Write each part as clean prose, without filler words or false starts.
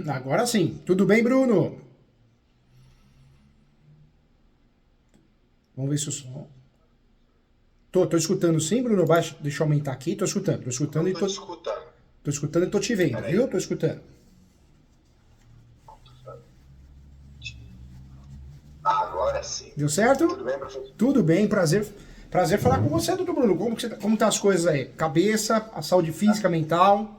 Agora sim. Tudo bem, Bruno? Vamos ver se o som. Tô escutando sim, Bruno. Deixa eu aumentar aqui. Tô escutando Eu e tô te escutando. tô escutando e tô te vendo, Peraí. viu? Tô escutando. Agora sim. Deu certo? Tudo bem, professor? Tudo bem, prazer falar com você, doutor Bruno. Como tá as coisas aí? Cabeça, a saúde física, mental?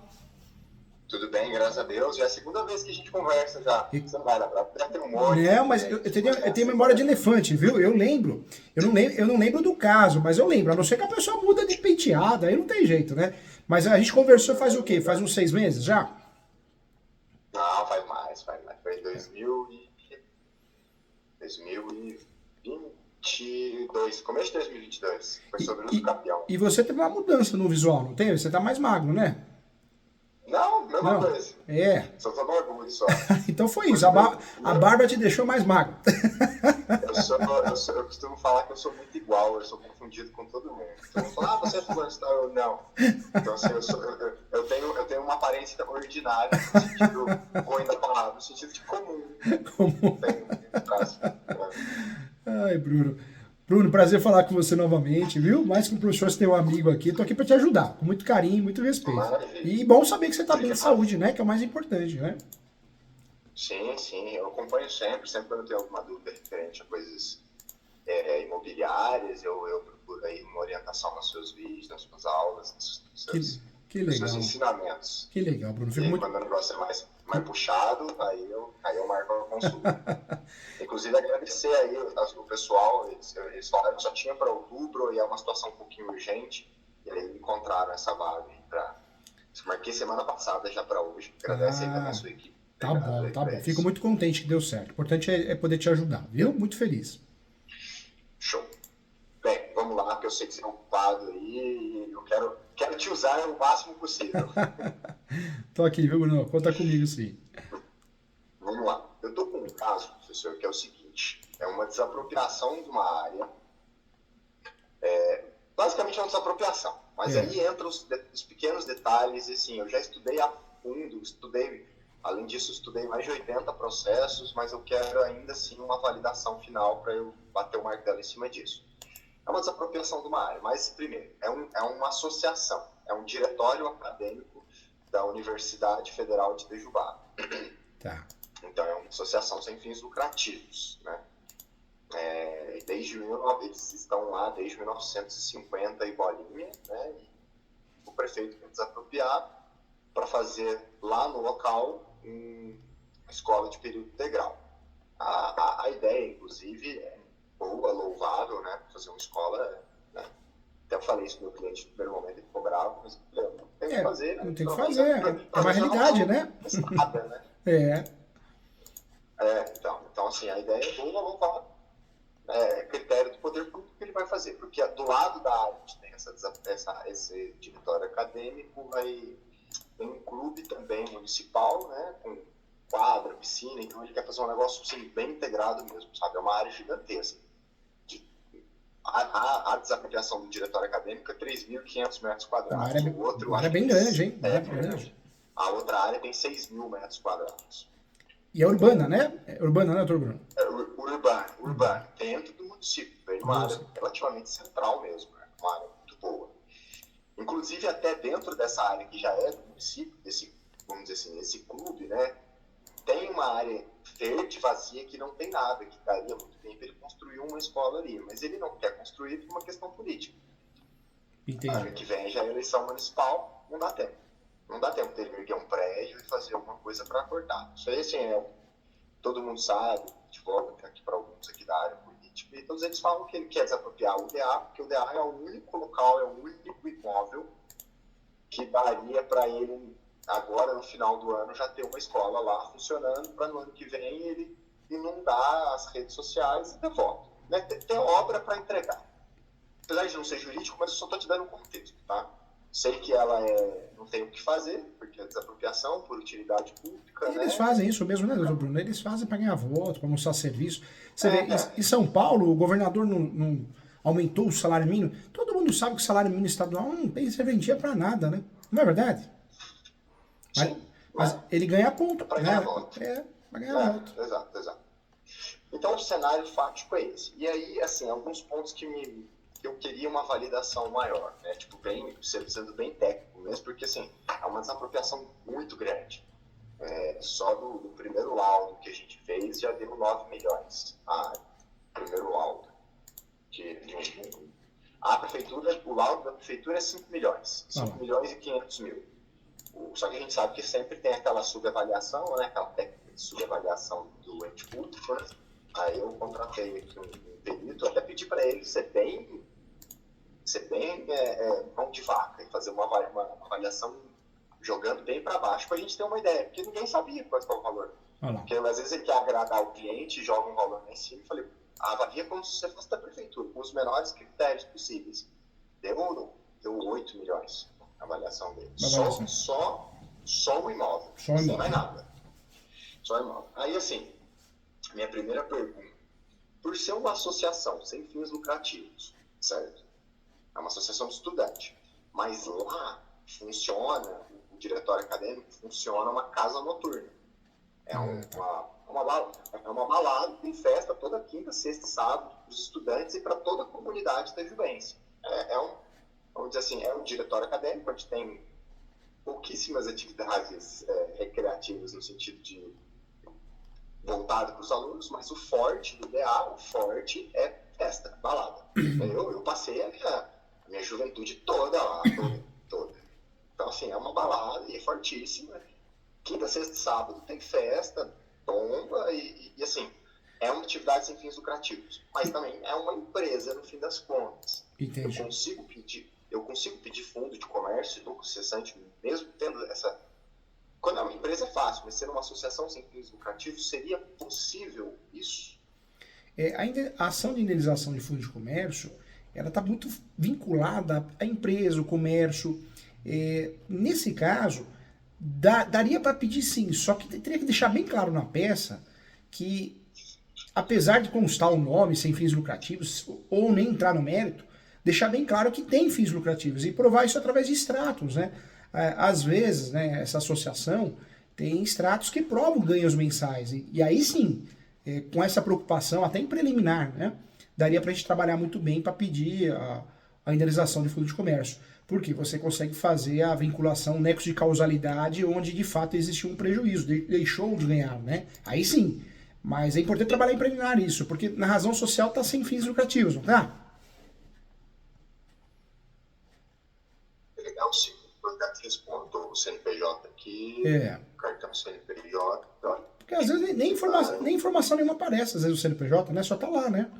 Tudo bem, graças a Deus. Já é a segunda vez que a gente conversa já. E- Você não vai lembrar. Deve ter um monte Não, de mas gente, eu mas tenho você memória de conhece. elefante, viu? Eu lembro. Eu não lembro do caso, mas eu lembro. A não ser que a pessoa muda de penteada, aí não tem jeito, né? Mas a gente conversou faz o quê? Faz uns 6 meses já? Não, faz mais, faz mais. Foi em 2022, começo de 2022. Foi E, sobre o uso e, capião. e você teve uma mudança no visual, não teve? Você tá mais magro, né? Não, mesma Não. coisa. É. Só tô no orgulho só. Então foi isso. Porque A barba te deixou mais magro. eu costumo falar que eu sou muito igual, eu sou confundido com todo mundo. Todo mundo fala, você é fulano de tal, eu não. Então, assim, eu tenho uma aparência ordinária, no sentido ruim da palavra, no sentido de comum. Não Como... tem frase. Ai, Bruno. Bruno, prazer falar com você novamente, viu? Mais que um professor, você tem um amigo aqui. Tô aqui pra te ajudar, com muito carinho, muito respeito. Maravilha. E bom saber que você tá bem de Obrigado. saúde, né? Que é o mais importante, né? Sim, sim, eu acompanho sempre quando eu tenho alguma dúvida referente a coisas imobiliárias, eu procuro aí uma orientação nos seus vídeos, nas suas aulas, Que, que nos seus legal. ensinamentos. Que legal, Bruno. E Fico aí, muito. quando o negócio é mais puxado, aí eu marco a consulta. Inclusive, agradecer aí o pessoal, eles falaram que só tinha para outubro e é uma situação um pouquinho urgente, e aí encontraram essa vaga aí para. Marquei semana passada já para hoje. Agradece aí também a Ah, sua equipe. tá Obrigado bom, aí tá para bom. Fico eles. muito contente que deu certo. O importante é poder te ajudar, viu? Muito feliz. Show. Bem, vamos lá, que eu sei que você é ocupado aí e eu quero te usar o máximo possível. Tô aqui, viu, Bruno? Conta comigo, sim. Vamos lá. Eu estou com um caso, professor, que é o seguinte: é uma desapropriação de uma área. Basicamente é uma desapropriação, mas É. aí entram os pequenos detalhes, e assim, eu já estudei a fundo, além disso, estudei mais de 80 processos, mas eu quero ainda assim uma validação final para eu bater o martelo em cima disso. É uma desapropriação de uma área, mas primeiro, é uma associação, é um diretório acadêmico da Universidade Federal de Itajubá. Tá. Então é uma associação sem fins lucrativos, né? Eles estão lá desde 1950 e bolinha, né? E o prefeito quer desapropriar para fazer lá no local uma escola de período integral. A ideia, inclusive, é boa, louvável, né? Fazer uma escola, né? Até eu falei isso pro meu cliente no primeiro momento, ele ficou bravo, mas eu não tem o que É, fazer, né? não tem o que Pelo menos fazer. É pelo uma menos já não é realidade, uma né? estrada, né? É. Então, assim, a ideia é boa, louvável. Critério do poder público que ele vai fazer, porque do lado da área a gente tem esse diretório acadêmico, aí tem um clube também municipal, né, com quadra, piscina, então ele quer fazer um negócio assim, bem integrado mesmo, sabe? É uma área gigantesca. A desapropriação do diretório acadêmico é 3.500 metros quadrados, o outro Uma área acho que bem grande, hein? Uma área bem grande. a outra área tem 6.000 metros quadrados. E é urbana, né? É urbana, né, doutor Bruno? Urbano, dentro do município, bem numa área relativamente central mesmo, né? Uma área muito boa. Inclusive, até dentro dessa área que já é do município, vamos dizer assim, esse clube, né? Tem uma área verde, vazia, que não tem nada, que daria muito bem para ele construir uma escola ali, mas ele não quer construir por uma questão política. Ano Entendi. que vem já é eleição municipal, não dá tempo. Não dá tempo dele erguer um prédio e fazer alguma coisa para acordar. Isso aí, assim, todo mundo sabe, advoga aqui para alguns aqui da área política, e todos eles falam que ele quer desapropriar o DA, porque o DA é o único local, é o único imóvel que daria para ele, agora no final do ano, já ter uma escola lá funcionando, para no ano que vem ele inundar as redes sociais e ter voto. Né? Ter obra para entregar. Apesar de não ser jurídico, mas eu só estou te dando um contexto, tá? Sei que ela não tem o que fazer, porque é desapropriação por utilidade pública, Eles né? fazem isso mesmo, né, doutor Bruno? Eles fazem para ganhar voto, para mostrar serviço. Você vê, É, em São Paulo, o governador não aumentou o salário mínimo. Todo mundo sabe que o salário mínimo estadual não tem serventia para nada, né? Não é verdade? Mas, sim. Mas ele ganha ponto, Para né? ganhar voto. Vai ganhar voto. Exato. Então, o cenário fático é esse. E aí, assim, alguns pontos que eu queria uma validação maior, né? Tipo, sendo bem técnico mesmo, porque, assim, é uma desapropriação muito grande. Só do primeiro laudo que a gente fez já deu 9 milhões. Primeiro laudo. A prefeitura, o laudo da prefeitura é 5 milhões. 5 milhões e 500 mil. Só que a gente sabe que sempre tem aquela subavaliação, né? Aquela técnica de subavaliação do ente público, né? Aí eu contratei aqui um perito, até pedi para ele ser bem mão de vaca e fazer uma avaliação jogando bem para baixo para a gente ter uma ideia, porque ninguém sabia qual é o valor. Porque às vezes ele quer agradar o cliente, joga um valor lá em cima e falei, avalia como se você fosse da prefeitura, com os menores critérios possíveis. Deu 8 milhões a avaliação dele. Só o imóvel, sem mais nada. Só o imóvel. Aí assim, minha primeira pergunta, por ser uma associação sem fins lucrativos, certo? É uma associação de estudante, mas lá funciona, o diretório acadêmico funciona uma casa noturna. É uma balada, tem festa toda quinta, sexta e sábado para os estudantes e para toda a comunidade da Juvencio. Vamos dizer assim, é um diretório acadêmico, onde tem pouquíssimas atividades recreativas no sentido de voltado para os alunos, mas o forte do DA, é festa, balada. Eu passei a minha juventude toda lá, toda. Então, assim, é uma balada e é fortíssima. Quinta, sexta e sábado tem festa, tomba e assim, é uma atividade sem fins lucrativos. Mas também é uma empresa, no fim das contas. Entendi. Eu consigo pedir fundo de comércio e lucro cessante, mesmo tendo essa... Quando é uma empresa é fácil, mas sendo uma associação sem fins lucrativos, seria possível isso? A ação de indenização de fundo de comércio, ela está muito vinculada à empresa, o comércio. Nesse caso, daria para pedir sim, só que teria que deixar bem claro na peça que, apesar de constar o nome sem fins lucrativos, ou nem entrar no mérito, deixar bem claro que tem fins lucrativos e provar isso através de extratos, né? Às vezes, né, essa associação tem extratos que provam ganhos mensais. E aí sim, com essa preocupação, até em preliminar, né, daria para a gente trabalhar muito bem para pedir a indenização de fundo de comércio. Porque você consegue fazer a vinculação, o nexo de causalidade, onde de fato existiu um prejuízo, deixou de ganhar, né? Aí sim. Mas é importante trabalhar em preliminar isso, porque na razão social está sem fins lucrativos, não tá? Legal, sim. Respondo o CNPJ aqui, cartão CNPJ. Porque às vezes nem informação nenhuma aparece, às vezes o CNPJ, né? Só tá lá, né?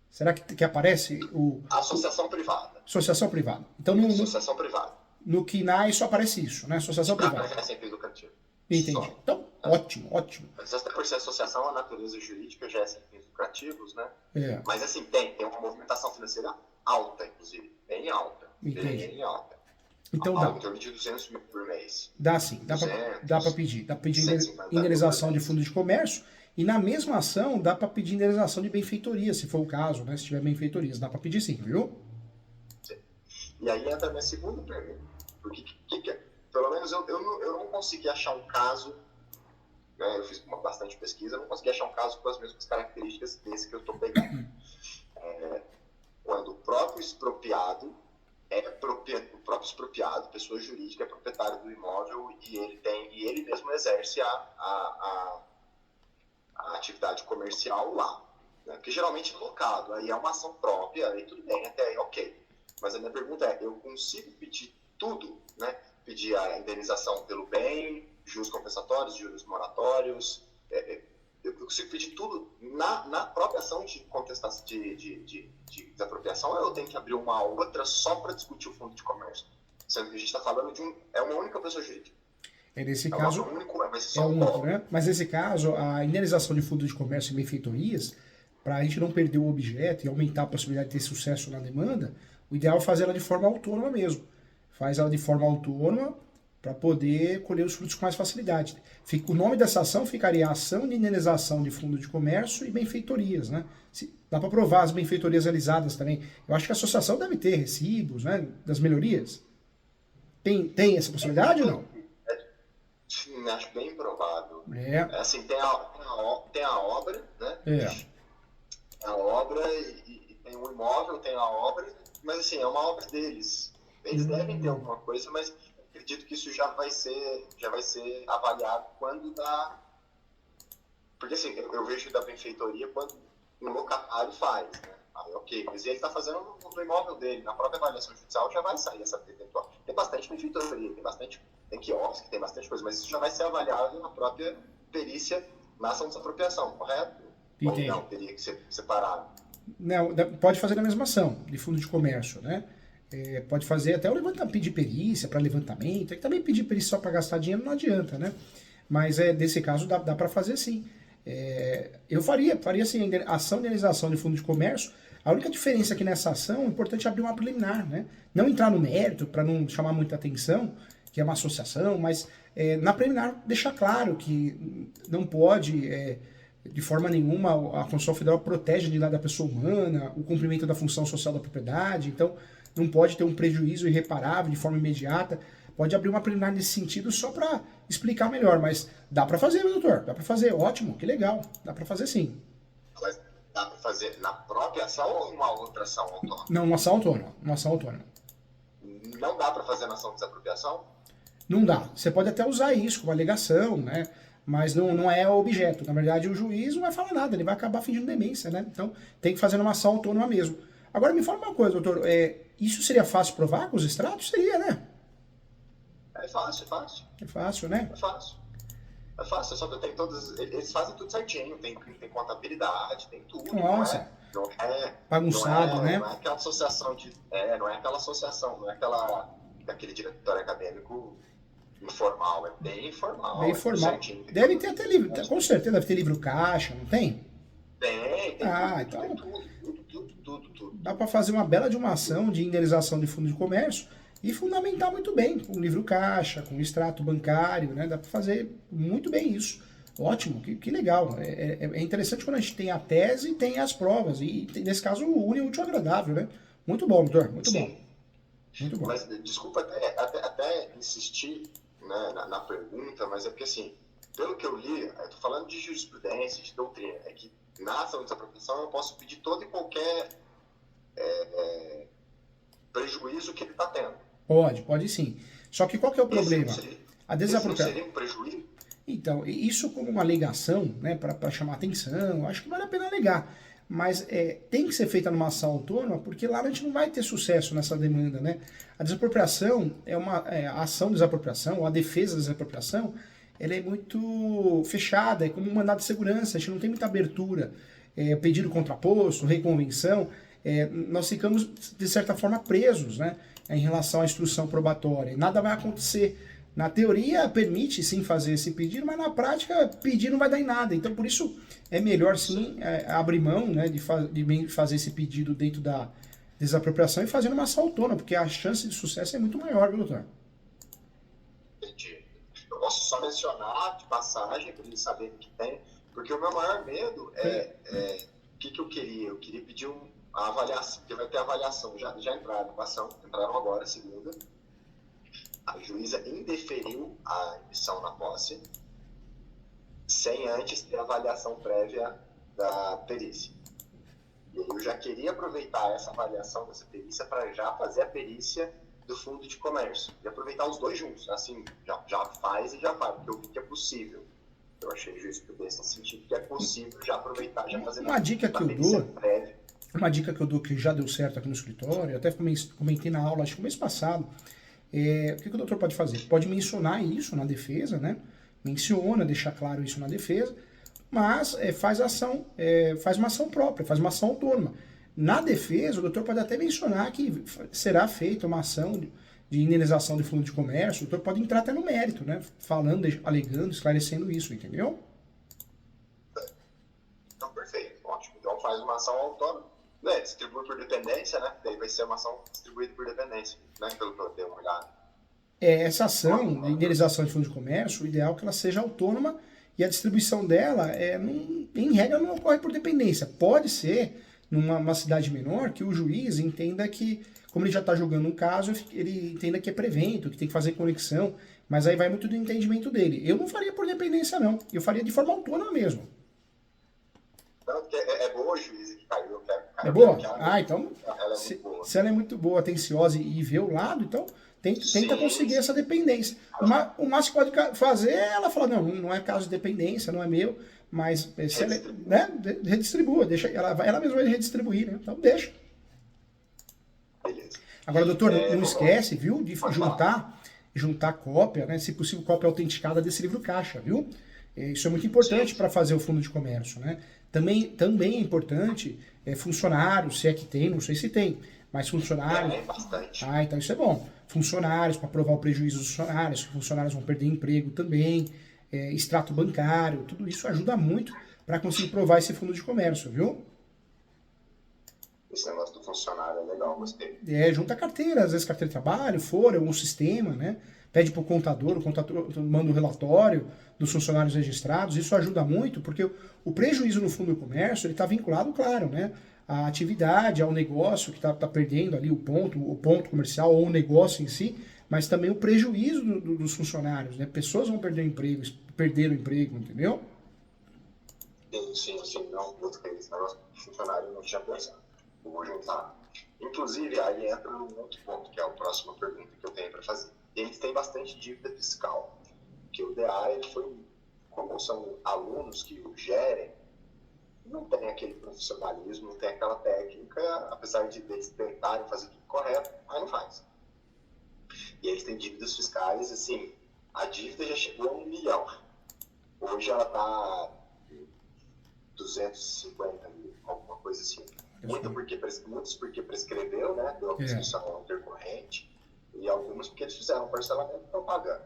Será que aparece o... Associação privada. Associação privada. Então, Associação privada. No KINAI só aparece isso, né? Associação privada. É sem fins lucrativos. Entendi. Só. Então, ótimo. Mas até por ser associação, a natureza jurídica já é sem fins lucrativos, né? Mas assim, tem uma movimentação financeira alta, inclusive. Bem alta. Entendi. Bem alta. Então dá. Em torno de 200 mil por mês. Dá sim, dá para pedir. Dá para pedir indenização de fundo de comércio e na mesma ação dá para pedir indenização de benfeitoria, se for o caso, né? Se tiver benfeitorias, dá para pedir sim, viu? Sim. E aí entra a minha segunda pergunta. Porque pelo menos eu não consegui achar um caso, né? Eu fiz bastante pesquisa, eu não consegui achar um caso com as mesmas características desse que eu estou pegando. Quando o próprio expropriado o próprio expropriado, pessoa jurídica, é proprietário do imóvel e ele mesmo exerce a atividade comercial lá, né? Porque geralmente é locado, aí é uma ação própria, aí tudo bem, até aí ok. Mas a minha pergunta eu consigo pedir tudo, né? Pedir a indenização pelo bem, juros compensatórios, juros moratórios, eu consigo pedir tudo na própria ação de contestação de desapropriação, ou eu tenho que abrir uma outra só para discutir o fundo de comércio? Sendo que a gente está falando de uma única pessoa jurídica. Nesse caso, vai ser só um né? Mas nesse caso, a indenização de fundo de comércio e benfeitorias, para a gente não perder o objeto e aumentar a possibilidade de ter sucesso na demanda, o ideal é fazer ela de forma autônoma mesmo. Faz ela de forma autônoma para poder colher os frutos com mais facilidade. O nome dessa ação ficaria Ação de Indenização de Fundo de Comércio e Benfeitorias, né? Dá para provar as benfeitorias realizadas também. Eu acho que a associação deve ter recibos, né, das melhorias. Tem essa possibilidade ou não? Sim, acho bem improvável. É, É assim, tem a obra, né? é. A obra e tem o imóvel, tem a obra, mas assim, é uma obra deles. Eles devem ter Hum, alguma coisa, mas acredito que isso já vai ser avaliado quando dá. Porque assim, eu vejo da benfeitoria quando um locatário faz, né? Aí, ok, mas ele está fazendo no imóvel dele, na própria avaliação judicial já vai sair essa eventual. Tem bastante benfeitoria, tem quiosque, tem bastante coisa, mas isso já vai ser avaliado na própria perícia na ação de desapropriação, correto? Ou entendi. não, teria que ser separado. Não, pode fazer na mesma ação de fundo de comércio, né? É, pode fazer até o levantamento, pedir perícia para levantamento. É que também pedir perícia só para gastar dinheiro não adianta, né? Mas desse caso dá para fazer sim. Eu faria sim, ação de indenização de fundo de comércio. A única diferença aqui nessa ação, é importante abrir uma preliminar, né? Não entrar no mérito para não chamar muita atenção, que é uma associação, mas na preliminar deixar claro que não pode, de forma nenhuma, a Constituição Federal protege a dignidade da pessoa humana, o cumprimento da função social da propriedade, então não pode ter um prejuízo irreparável de forma imediata. Pode abrir uma preliminar nesse sentido só para explicar melhor, mas dá para fazer, meu doutor, dá para fazer, ótimo, que legal, dá para fazer sim. Mas dá para fazer na própria ação ou em uma outra ação autônoma? Não, uma ação autônoma, uma ação autônoma. Não dá para fazer na ação de desapropriação? Não dá. Você pode até usar isso como alegação, né? Mas não é objeto. Na verdade, o juiz não vai falar nada, ele vai acabar fingindo demência, né? Então tem que fazer uma ação autônoma mesmo. Agora me fala uma coisa, doutor, isso seria fácil provar com os extratos? Seria, né? É fácil, é fácil. É fácil, né? É fácil. É fácil, só que tem todos. Eles fazem tudo certinho, tem contabilidade, tem tudo, não é? Nossa, Não é, bagunçado, né? não é aquela associação de. Não é aquela associação, não é daquele diretório acadêmico informal, é bem informal, Bem é tudo formal. certinho. Deve ter até livro, com certeza deve ter livro caixa, não tem? Tem Ah, tudo, tem então tudo. dá para fazer uma bela de uma ação de indenização de fundo de comércio e fundamentar muito bem, com livro caixa, com extrato bancário, né? Dá para fazer muito bem isso. Ótimo, que legal. É interessante quando a gente tem a tese e tem as provas. E nesse caso, une o útil ao agradável, né? Muito bom, doutor. Muito bom. Sim, Muito bom. mas desculpa até insistir, né, na pergunta, mas é porque assim, pelo que eu li, eu tô falando de jurisprudência, de doutrina, é que na ação de desapropriação eu posso pedir todo e qualquer prejuízo que ele está tendo. Pode sim. Só que qual que é o problema? A Esse não desapropriação. seria um prejuízo? Então, isso como uma alegação, né, para chamar atenção, acho que vale a pena alegar. Mas tem que ser feita numa ação autônoma, porque lá a gente não vai ter sucesso nessa demanda, né? A desapropriação a ação de desapropriação, ou a defesa da desapropriação, ela é muito fechada, é como um mandado de segurança, a gente não tem muita abertura. Pedido contraposto, reconvenção, nós ficamos, de certa forma, presos, né, em relação à instrução probatória. E nada vai acontecer. Na teoria, permite sim fazer esse pedido, mas na prática, pedir não vai dar em nada. Então, por isso, é melhor sim abrir mão, né, de fazer esse pedido dentro da desapropriação e fazer uma ação autônoma, porque a chance de sucesso é muito maior, viu, doutor? Entendi. Eu posso só mencionar de passagem, para eles saberem que tem, porque o meu maior medo o que eu queria? Eu queria pedir a avaliação, porque vai ter avaliação, já entraram com a ação, entraram agora, segunda. A juíza indeferiu a emissão na posse, sem antes ter avaliação prévia da perícia. E eu já queria aproveitar essa avaliação dessa perícia para já fazer a perícia do fundo de comércio. E aproveitar os dois juntos, assim, já faz e já faz, porque eu vi que é possível. Eu achei jurisprudência nesse sentido que é possível já aproveitar, já fazer Uma dica que eu perícia dou, prévia. uma dica que eu dou que já deu certo aqui no escritório, eu até comentei na aula, acho que no mês passado, o que o doutor pode fazer? Pode mencionar isso na defesa, né? Menciona, deixa claro isso na defesa, mas faz uma ação própria, faz uma ação autônoma. Na defesa, o doutor pode até mencionar que será feita uma ação de indenização de fundo de comércio, o doutor pode entrar até no mérito, né? Falando, alegando, esclarecendo isso, entendeu? Então, perfeito, ótimo. Então faz uma ação autônoma, distribui por dependência, né? Daí vai ser uma ação distribuída por dependência, né? Pelo que eu dei uma olhada. Essa ação de indenização de fundo de comércio, o ideal é que ela seja autônoma e a distribuição dela, em regra, não ocorre por dependência. Pode ser, numa cidade menor, que o juiz entenda que, como ele já está julgando um caso, ele entenda que é prevento, que tem que fazer conexão. Mas aí vai muito do entendimento dele. Eu não faria por dependência, não. Eu faria de forma autônoma mesmo. Não, porque é boa a juíza que caiu, É boa? que Ah, então, ela é muito boa. se ela é muito boa, atenciosa e vê o lado, então tenta Sim, conseguir essa dependência. O máximo que pode fazer é ela falar, não é caso de dependência, não é meu, mas se ela, né, redistribua, deixa, ela mesma vai redistribuir, né? Então deixa. beleza. Agora, doutor, não esquece, viu, de Pode juntar cópia, né, se possível cópia autenticada desse livro caixa, viu? Isso é muito importante para fazer o fundo de comércio, né? Também é importante funcionários, se é que tem, não sei se tem, mas funcionários. É bastante. Ah, então isso é bom. Funcionários, para provar o prejuízo dos funcionários, que funcionários vão perder emprego também, extrato bancário, tudo isso ajuda muito para conseguir provar esse fundo de comércio, viu? Esse negócio do funcionário é legal, gostei. Junta carteira, às vezes carteira de trabalho, fora, um sistema, né? Pede para o contador manda o relatório dos funcionários registrados, isso ajuda muito, porque o prejuízo no fundo do comércio, ele está vinculado, claro, né? À atividade, ao negócio que está perdendo ali o ponto comercial ou o negócio em si, mas também o prejuízo dos funcionários, né? Pessoas vão perder o emprego, perderam o emprego, entendeu? Sim, não, gostei desse negócio do funcionário, eu não tinha pensado. Eu vou juntar. Inclusive, aí entra um outro ponto, que é a próxima pergunta que eu tenho para fazer. Eles têm bastante dívida fiscal, que o DA, ele foi, como são alunos que o gerem, não tem aquele profissionalismo, não tem aquela técnica, apesar de eles tentarem fazer tudo correto, mas não faz. E eles têm dívidas fiscais, assim, a dívida já chegou a 1 milhão. Hoje ela está 250 mil, alguma coisa assim. Muitos porque prescreveu, né? Deu a prescrição intercorrente, e alguns porque eles fizeram parcelamento e estão pagando.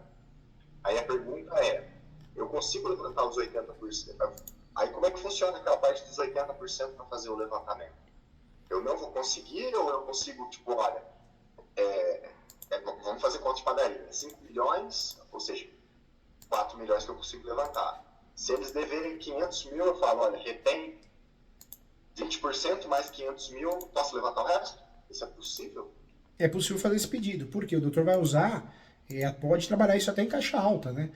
Aí a pergunta é, eu consigo levantar os 80%? Aí como é que funciona aquela parte dos 80% para fazer o levantamento? Eu não vou conseguir ou eu consigo, tipo, olha, vamos fazer conta de padaria, 5 milhões, ou seja, 4 milhões que eu consigo levantar. Se eles deverem 500 mil, eu falo, olha, retém 20% mais 500 mil, posso levantar o resto? Isso é possível? É possível fazer esse pedido, porque o doutor vai usar, pode trabalhar isso até em caixa alta, né?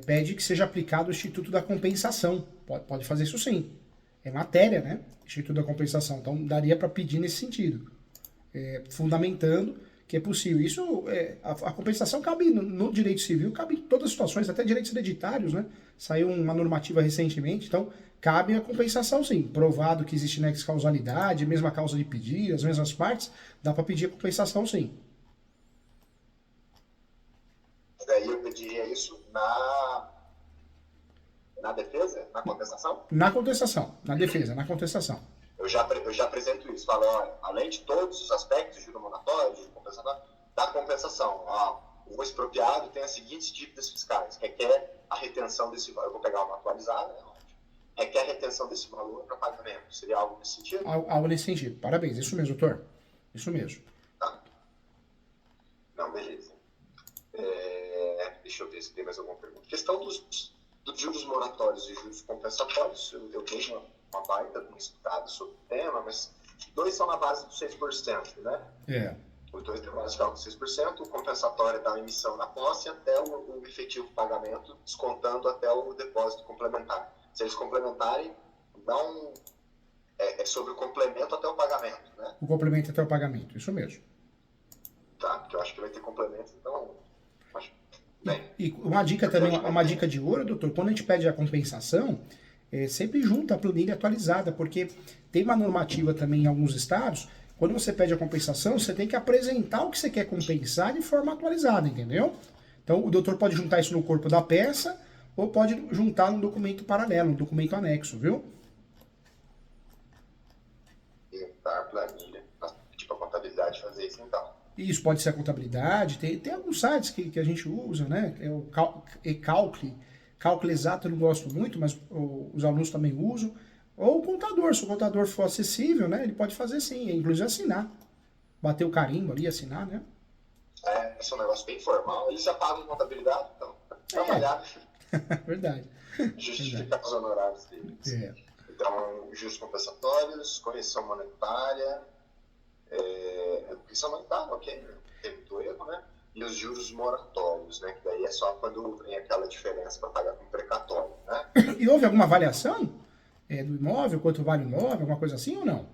Pede que seja aplicado o Instituto da Compensação. Pode fazer isso sim. É matéria, né? Instituto da Compensação. Então daria para pedir nesse sentido. Fundamentando que é possível. Isso, a compensação cabe no direito civil, cabe em todas as situações, até direitos hereditários, né? Saiu uma normativa recentemente, então cabe a compensação sim. Provado que existe nexo causalidade, mesma causa de pedir, as mesmas partes, dá para pedir a compensação sim. Daí eu pediria isso na defesa? Na contestação? Na contestação, na defesa, na contestação. Eu já apresento isso. Falo, olha, além de todos os aspectos, juro moratório, juro compensatório, da compensação, o expropriado tem as seguintes dívidas fiscais, requer a retenção desse valor. Eu vou pegar uma atualizada, né? Requer a retenção desse valor para pagamento. Seria algo nesse sentido? Algo nesse sentido. Parabéns. Isso mesmo, doutor. Isso mesmo. Tá. Não, beleza. Deixa eu ver se tem mais alguma pergunta. Questão dos juros moratórios e juros compensatórios. Eu tenho uma baita de um estudado sobre o tema, mas dois são na base dos 6%, né? Os dois têm uma base fiscal de 6%, o compensatório é da emissão na posse até o efetivo pagamento, descontando até o depósito complementar. Se eles complementarem, não é sobre o complemento até o pagamento, né? O complemento até o pagamento, isso mesmo. Tá, porque eu acho que vai ter complemento, então... Bem, e uma dica também, uma dica de ouro, doutor, quando a gente pede a compensação, sempre junta a planilha atualizada, porque tem uma normativa também em alguns estados, quando você pede a compensação, você tem que apresentar o que você quer compensar de forma atualizada, entendeu? Então o doutor pode juntar isso no corpo da peça, ou pode juntar num documento paralelo, um documento anexo, viu? Juntar a planilha, tipo a contabilidade fazer isso então. Isso pode ser a contabilidade, tem alguns sites que a gente usa, né? É o e-Calcle. Cálculo exato eu não gosto muito, mas os alunos também usam. Ou o contador, se o contador for acessível, né? Ele pode fazer sim, inclusive assinar. Bater o carimbo ali, assinar, né? Esse é um negócio bem formal. Eles já pagam contabilidade, então trabalhar. Verdade. Justificar os honorários deles. Então, juros compensatórios, correção monetária. Correção monetária, ok. Tem muito erro, né? e os juros moratórios, né? Que daí é só quando vem aquela diferença para pagar com precatório, né? E houve alguma avaliação do imóvel, quanto vale o imóvel, alguma coisa assim ou não?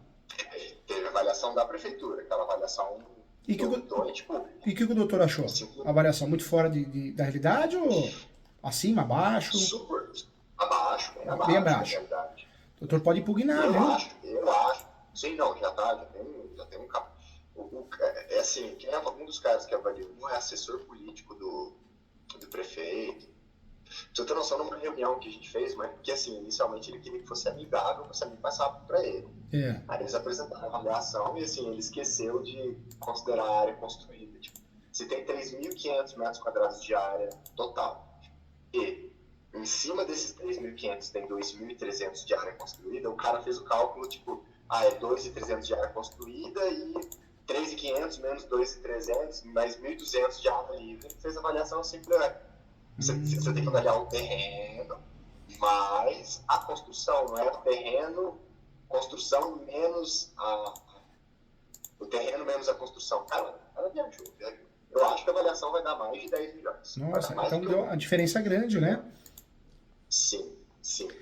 Teve avaliação da prefeitura, aquela avaliação E que, do ente público. e que o doutor achou? Avaliação muito fora da realidade ou acima, abaixo? Super abaixo, Bem abaixo da abaixo. realidade. O doutor pode impugnar, viu? Eu acho. Sim, não, já tem um cap... É assim, quem é um dos caras que avaliou é assessor político do prefeito. Pra você ter noção, numa reunião que a gente fez, mas porque assim, inicialmente ele queria que fosse amigável, fosse amigo mais rápido pra ele. É. Aí eles apresentaram a avaliação e assim, ele esqueceu de considerar a área construída. Tipo, se tem 3.500 metros quadrados de área total e em cima desses 3.500 tem 2.300 de área construída, o cara fez o cálculo, tipo, é 2.300 de área construída e 3.500 menos 2.300, mais 1.200 de área livre. Ele fez a avaliação simples. Você tem que avaliar o terreno, mais a construção, não é o terreno, construção menos o terreno menos a construção. Cara, ela viajou. Eu acho que a avaliação vai dar mais de 10 milhões. Nossa, então deu a diferença é grande, né? Sim,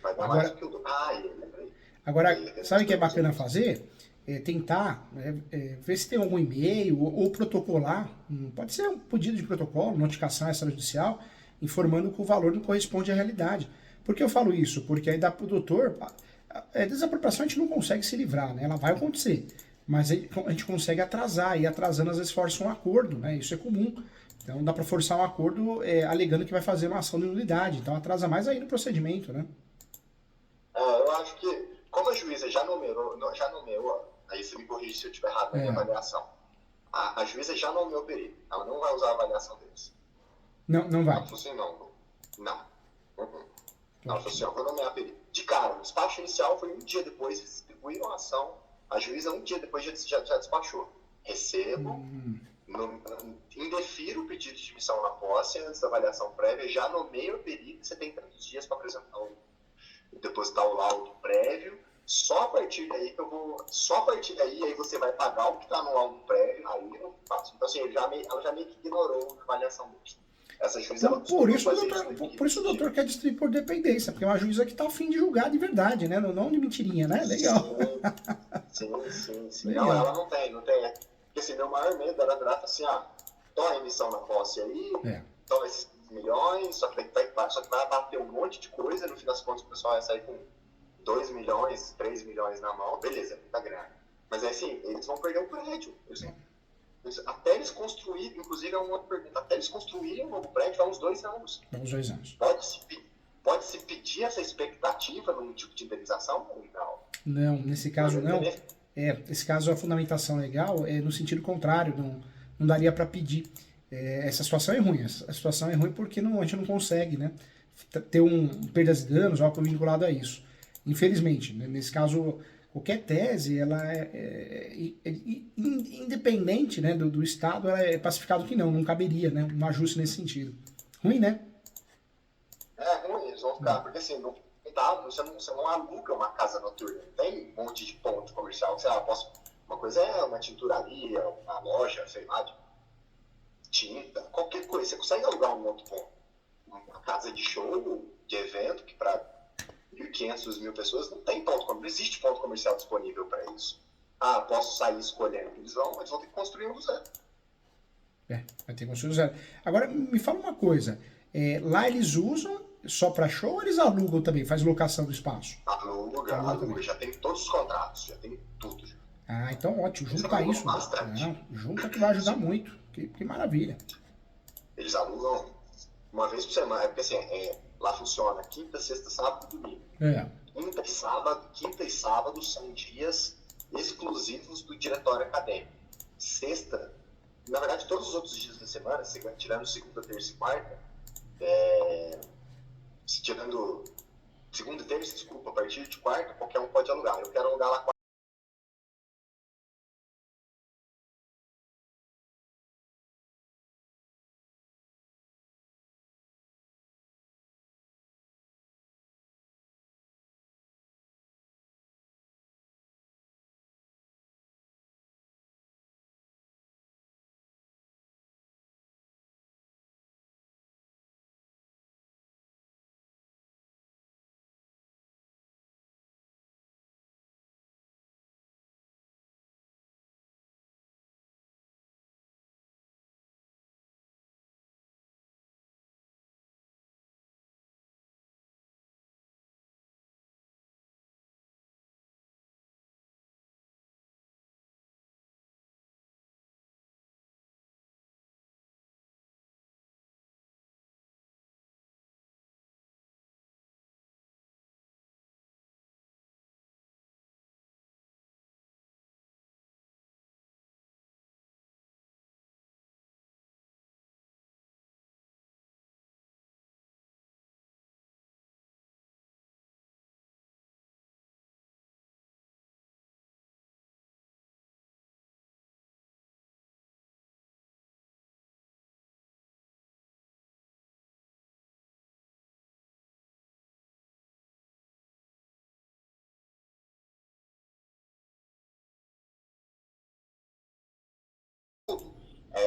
vai dar mais Agora, do que o. Lembrei. agora sabe o que é bacana fazer? Tentar ver se tem algum e-mail ou protocolar, pode ser um pedido de protocolo, notificação extrajudicial, informando que o valor não corresponde à realidade. Por que eu falo isso? Porque aí dá para o doutor. Desapropriação a gente não consegue se livrar, né? Ela vai acontecer. Mas a gente consegue atrasar, e atrasando às vezes força um acordo, né? Isso é comum. Então dá para forçar um acordo alegando que vai fazer uma ação de nulidade. Então atrasa mais aí no procedimento, né? Eu acho que, como a juíza já nomeou, aí você me corrige se eu estiver errado na minha avaliação. A juíza já nomeou o perito. Ela não vai usar a avaliação deles. Não, não vai. Ela falou assim, não. Ela falou assim, eu vou nomear perito. De cara, o despacho inicial foi um dia depois, eles distribuíram a ação. A juíza um dia depois já despachou. Recebo, indefiro o pedido de admissão na posse antes da avaliação prévia, já nomeio o perito, você tem tantos dias para apresentar depositar o laudo prévio. Só a partir daí aí você vai pagar o que está no laudo prévio, aí eu faço. Então assim, ela já meio que ignorou a avaliação dele. Essa juíza por isso o doutor quer distribuir por dependência, porque é uma juíza que está a fim de julgar de verdade, né? Não de mentirinha, né? Legal. Sim. Legal. Não, ela não tem. Porque assim, meu maior medo era virar assim, toma a emissão na posse aí, toma esses milhões, só que vai bater um monte de coisa, no fim das contas o pessoal vai sair com 2 milhões, 3 milhões na mão, beleza, muita grana. Mas assim, eles vão perder o prédio. Até eles construírem, inclusive é uma outra pergunta, até eles construírem um novo prédio, vai uns 2 anos. Uns 2 anos. Pode-se pedir essa expectativa num tipo de indenização ou não? Não, nesse caso não. Nesse caso a fundamentação legal é no sentido contrário, não daria para pedir. Essa situação é ruim. A situação é ruim porque a gente não consegue, né, ter perdas e danos, algo vinculado a isso. Infelizmente, né, nesse caso, qualquer tese, ela independente, né, do Estado, ela é pacificado que não caberia, né, um ajuste nesse sentido. Ruim, né? É ruim, eles vão ficar, porque assim, você não aluga uma casa noturna, não tem um monte de ponto comercial, sei lá, uma coisa é uma tinturaria, uma loja, sei lá, de tinta, qualquer coisa, você consegue alugar um outro ponto. Uma casa de show, de evento, que para 1.500, 2.000 pessoas não tem ponto comercial, não existe ponto comercial disponível para isso. Posso sair escolhendo. Eles vão ter que construir um do zero. Vai ter que construir do zero. Agora, me fala uma coisa, lá eles usam só para show ou eles alugam também, faz locação do espaço? Aluga, já tem todos os contratos, já tem tudo. Então ótimo, junta isso. Junta que vai ajudar muito, que maravilha. Eles alugam uma vez por semana, porque assim, lá funciona quinta, sexta, sábado e domingo. Quinta e sábado são dias exclusivos do diretório acadêmico. Sexta, na verdade todos os outros dias da semana, tirando segunda, terça e quarta, tirando segunda e terça, desculpa, a partir de quarta, qualquer um pode alugar. Eu quero alugar lá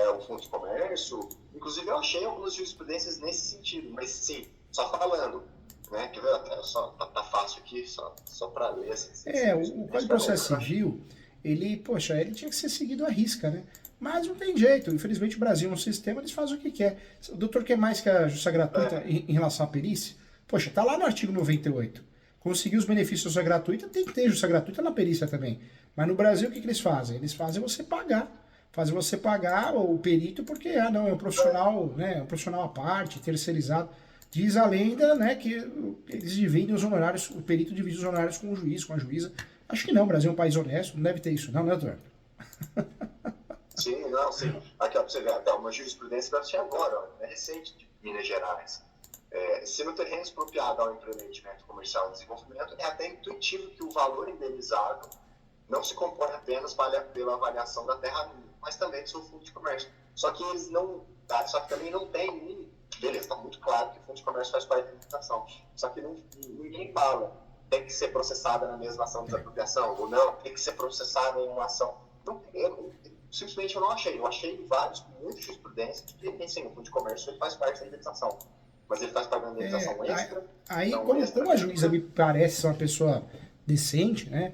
o Fundo de Comércio. Inclusive, eu achei algumas jurisprudências nesse sentido, mas sim, só falando, né? Quer ver? Até tá fácil aqui, só para ler. Assim, O Código de Processo Civil, ele tinha que ser seguido à risca, né? Mas não tem jeito, infelizmente o Brasil no sistema, eles fazem o que quer. O doutor quer mais que a justiça gratuita em relação à perícia? Poxa, tá lá no artigo 98. Conseguir os benefícios da justiça gratuita, tem que ter justiça gratuita na perícia também. Mas no Brasil, o que eles fazem? Eles fazem você pagar. Fazem você pagar o perito porque, não, é um profissional, né, um profissional à parte, terceirizado. Diz a lenda, né, que eles dividem os honorários, o perito divide os honorários com o juiz, com a juíza. Acho que não, o Brasil é um país honesto, não deve ter isso não, né, doutor? Sim, não, sim. Aqui, ó, pra você ver, até uma jurisprudência que eu achei agora, ó, é recente, de Minas Gerais. Se no terreno expropriado ao empreendimento comercial e desenvolvimento, é até intuitivo que o valor indenizado não se compõe apenas pela avaliação da terra mínima, mas também do seu fundo de comércio. Só que eles não, só que também não tem, beleza, está muito claro que o fundo de comércio faz parte da licitação, só que ninguém fala, tem que ser processada na mesma ação de desapropriação, ou não, tem que ser processada em uma ação. Não, simplesmente eu não achei. Eu achei muitas jurisprudências que, sim, o fundo de comércio ele faz parte da indenização, mas ele faz parte da indenização extra. Aí, como a juíza me parece ser uma pessoa decente, né?